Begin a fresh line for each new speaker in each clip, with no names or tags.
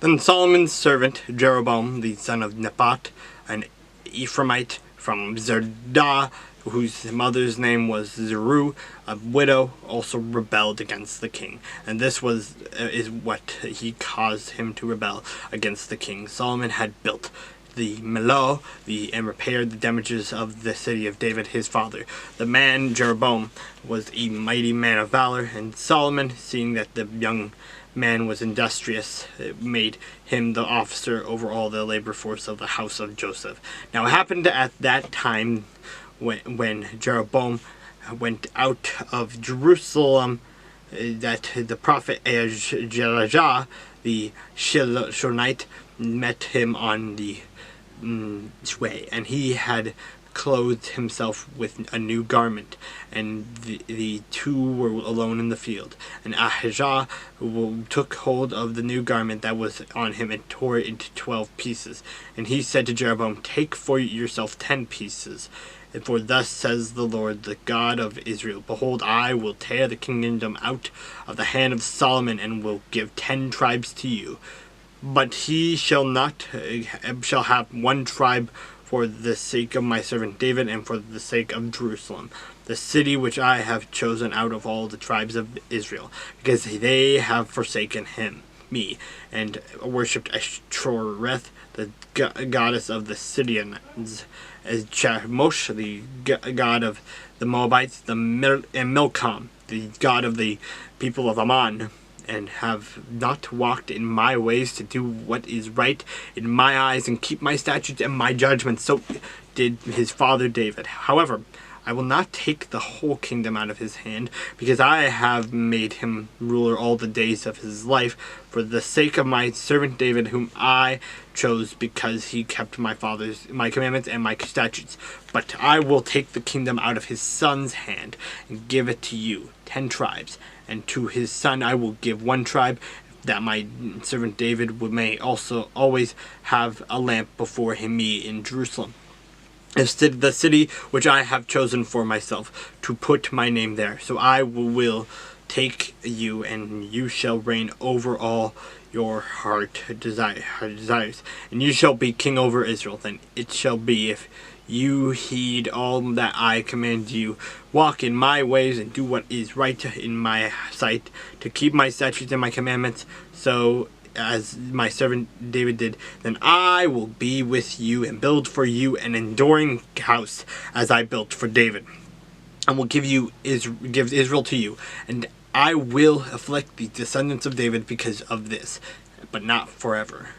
Then Solomon's servant Jeroboam, the son of Nebat, an Ephraimite from Zerdah, whose mother's name was Zeru, a widow, also rebelled against the king. And this is what he caused him to rebel against the king. Solomon had built the Millo, and repaired the damages of the city of David his father. The man Jeroboam was a mighty man of valor, and Solomon, seeing that the young man was industrious, made him the officer over all the labor force of the house of Joseph. Now it happened at that time when Jeroboam went out of Jerusalem, that the prophet Ahijah the Shilonite met him on the way, and he had clothed himself with a new garment, and the two were alone in the field. And Ahijah took hold of the new garment that was on him and tore it into 12 pieces. And he said to Jeroboam, "Take for yourself 10 pieces. For thus says the Lord, the God of Israel, Behold, I will tear the kingdom out of the hand of Solomon, and will give 10 tribes to you. But he shall have 1 tribe for the sake of my servant David, and for the sake of Jerusalem, the city which I have chosen out of all the tribes of Israel, because they have forsaken me, and worshipped Ashtoreth, the goddess of the Sidonians, as Chemosh, the god of the Moabites, and Milcom, the god of the people of Ammon, and have not walked in my ways to do what is right in my eyes, and keep my statutes and my judgments. So did his father David. However, I will not take the whole kingdom out of his hand, because I have made him ruler all the days of his life, for the sake of my servant David, whom I chose, because he kept my commandments and my statutes. But I will take the kingdom out of his son's hand, and give it to you, 10 tribes. And to his son I will give 1 tribe, that my servant David may also always have a lamp before me in Jerusalem, the city which I have chosen for myself, to put my name there. So I will take you, and you shall reign over all your heart desires, and you shall be king over Israel. Then it shall be, if you heed all that I command you, walk in my ways, and do what is right in my sight, to keep my statutes and my commandments, so as my servant David did, then I will be with you, and build for you an enduring house, as I built for David, and will give Israel to you. And I will afflict the descendants of David because of this, but not forever."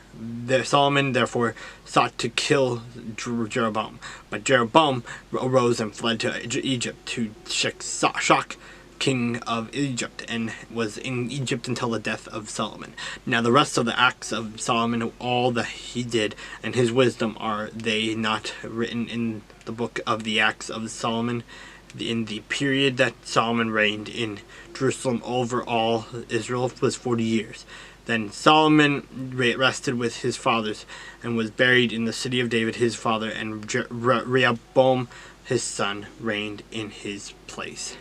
Solomon therefore sought to kill Jeroboam, but Jeroboam arose and fled to Egypt, to Shishak, king of Egypt, and was in Egypt until the death of Solomon. Now the rest of the acts of Solomon, all that he did, and his wisdom, are they not written in the book of the acts of Solomon? In the period that Solomon reigned in Jerusalem over all Israel was 40 years. Then Solomon rested with his fathers, and was buried in the city of David his father, and Rehoboam his son reigned in his place.